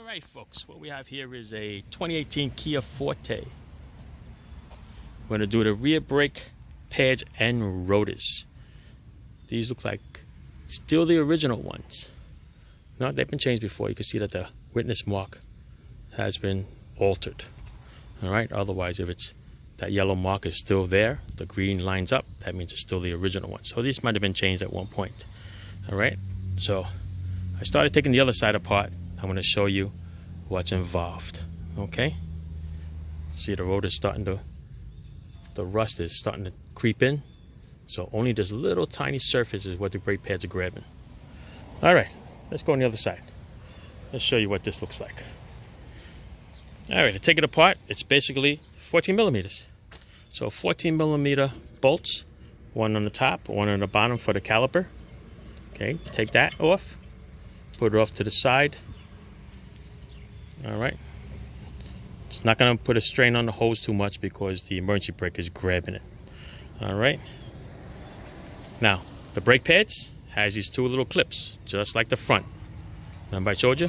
Alright folks, what we have here is a 2018 Kia Forte. We're going to do the rear brake pads and rotors. These look like still the original ones. No, they've been changed before. You can see that the witness mark has been altered. Alright, otherwise if it's that yellow mark is still there, the green lines up, that means it's still the original one. So these might have been changed at one point. Alright, so I started taking the other side apart. I'm going to show you what's involved. Okay, see the rotor starting to, the rust is starting to creep in, so only this little tiny surface is what the brake pads are grabbing. Alright, let's go on the other side. Let's show you what this looks like. Alright, to take it apart, it's basically 14 millimeters. So 14 millimeter bolts, one on the top, one on the bottom for the caliper. Okay, take that off, put it off to the side. Alright, it's not going to put a strain on the hose too much because the emergency brake is grabbing it. Alright, now the brake pads has these two little clips just like the front. Remember I showed you?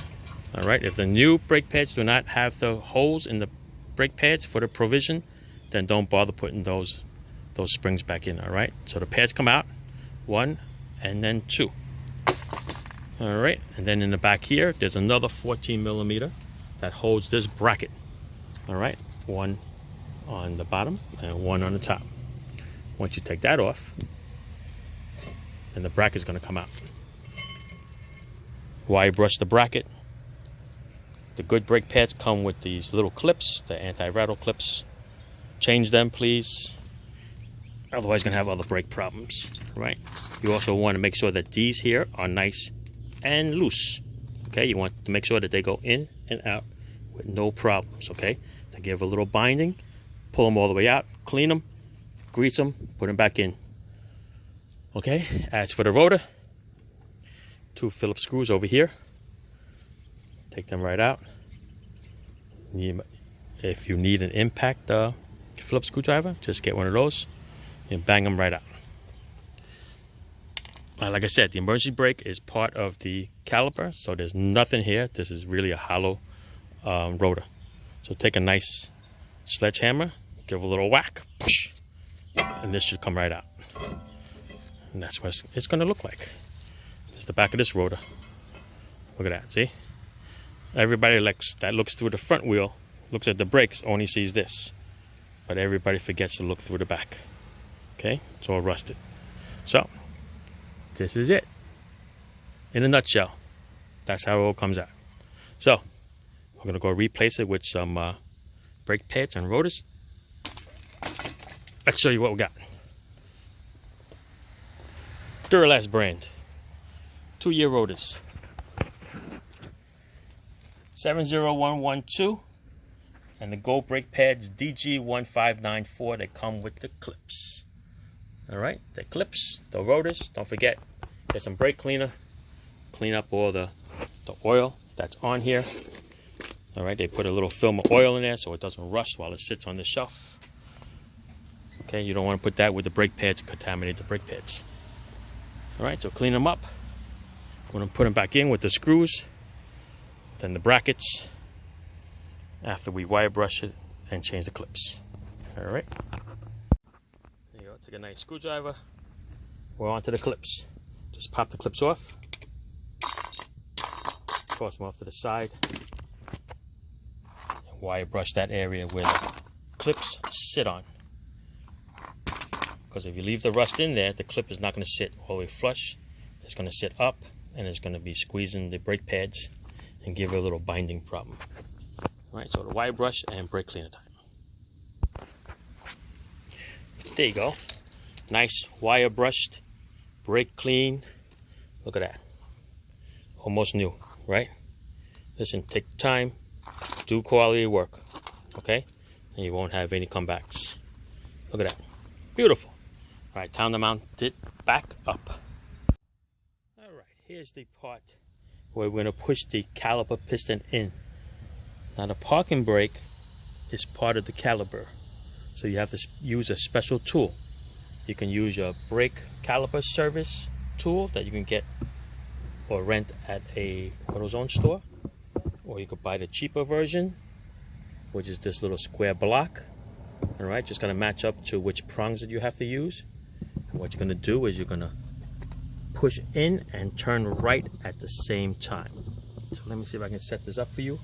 Alright, if the new brake pads do not have the holes in the brake pads for the provision, then don't bother putting those springs back in. Alright, so the pads come out, one and then two. Alright, and then in the back here there's another 14 millimeter that holds this bracket. Alright, one on the bottom and one on the top. Once you take that off, then the bracket is going to come out. Wire brush the bracket. The good brake pads come with these little clips, the anti-rattle clips. Change them please, otherwise you're going to have other brake problems. Right, you also want to make sure that these here are nice and loose. Okay, you want to make sure that they go in and out with no problems. Okay, to give a little binding, pull them all the way out, clean them, grease them, put them back in. Okay, as for the rotor, two Phillips screws over here, take them right out. If you need an impact Phillips screwdriver, just get one of those and bang them right out. Like I said, the emergency brake is part of the caliper, so there's nothing here. This is really a hollow rotor. So take a nice sledgehammer, give a little whack, push, and this should come right out. And that's what it's going to look like. There's the back of this rotor. Look at that, see? Everybody that looks through the front wheel, looks at the brakes, only sees this. But everybody forgets to look through the back. Okay, it's all rusted. So this is it in a nutshell. That's how it all comes out. So we're going to go replace it with some brake pads and rotors. Let's show you what we got. Duralast brand 2-year rotors, 70112, and the Gold brake pads DG1594 that come with the clips. Alright, the clips, the rotors, don't forget, get some brake cleaner, clean up all the oil that's on here. Alright, they put a little film of oil in there so it doesn't rust while it sits on the shelf. Okay, you don't want to put that with the brake pads, contaminate the brake pads. Alright, so clean them up. We're going to put them back in with the screws, then the brackets, after we wire brush it and change the clips. Alright. Take a nice screwdriver. We're onto the clips. Just pop the clips off. Toss them off to the side. And wire brush that area where the clips sit on. Because if you leave the rust in there, the clip is not going to sit all the way flush. It's going to sit up and it's going to be squeezing the brake pads and give it a little binding problem. Alright, so the wire brush and brake cleaner time. There you go. Nice wire brushed, brake clean. Look at that. Almost new, right? Listen, take time, do quality work, okay? And you won't have any comebacks. Look at that. Beautiful. All right, time to mount it back up. All right, here's the part where we're going to push the caliper piston in. Now the parking brake is part of the caliper, so you have to use a special tool. You can use your brake caliper service tool that you can get or rent at a AutoZone store, or or you could buy the cheaper version, which is this little square block. All right, just gonna match up to which prongs that you have to use. And what you're gonna do is you're gonna push in and turn right at the same time. So let me see if I can set this up for you.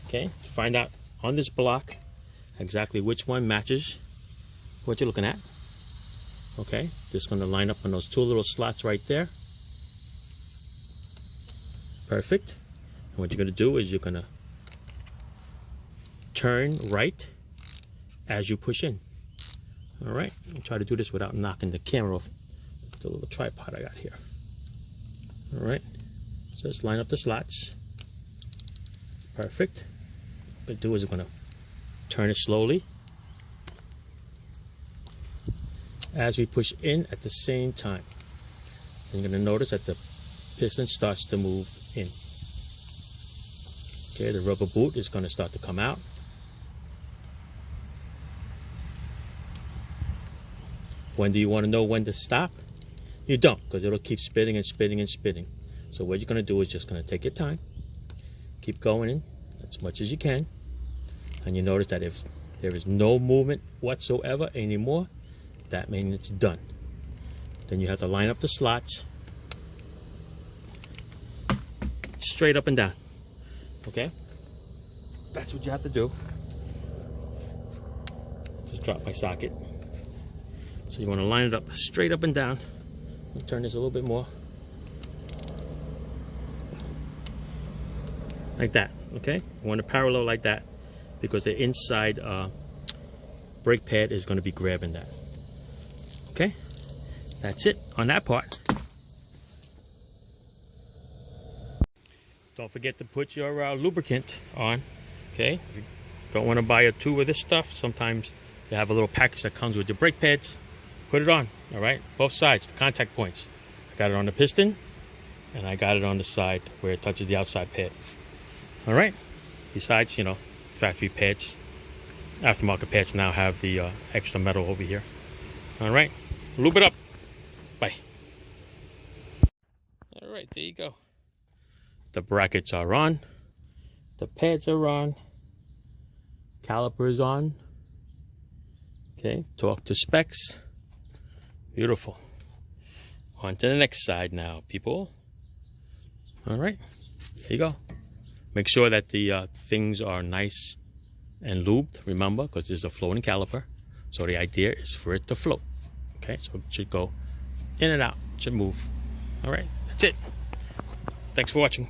Okay, find out on this block exactly which one matches what you're looking at. Okay, just going to line up on those two little slots right there. Perfect. And what you're going to do is you're going to turn right as you push in. All right, I'll try to do this without knocking the camera off the little tripod I got here. All right, so just line up the slots. Perfect. What we'll do is we're going to turn it slowly as we push in at the same time. And you're going to notice that the piston starts to move in. Okay, the rubber boot is going to start to come out. When do you want to know when to stop? You don't, because it'll keep spinning and spinning and spinning. So what you're going to do is just going to take your time, keep going in as much as you can, and you notice that if there is no movement whatsoever anymore, that means it's done. Then you have to line up the slots straight up and down. Okay, that's what you have to do. Just drop my socket. So you want to line it up straight up and down. Let me turn this a little bit more. Like that, okay? You want to parallel like that because the inside brake pad is going to be grabbing that. Okay? That's it on that part. Don't forget to put your lubricant on, okay? If you don't want to buy a tube of this stuff, sometimes you have a little package that comes with your brake pads. Put it on, all right? Both sides, the contact points. I got it on the piston, and I got it on the side where it touches the outside pad. All right? Besides, you know, factory pads, aftermarket pads now have the extra metal over here. All right? Lube it up. Bye. All right, there you go. The brackets are on. The pads are on. Caliper is on. Okay, torque to specs. Beautiful. On to the next side now, people. All right, there you go. Make sure that the things are nice and lubed, remember, because there's a floating caliper. So the idea is for it to float. Okay, so it should go in and out, it should move. All right, that's it. Thanks for watching.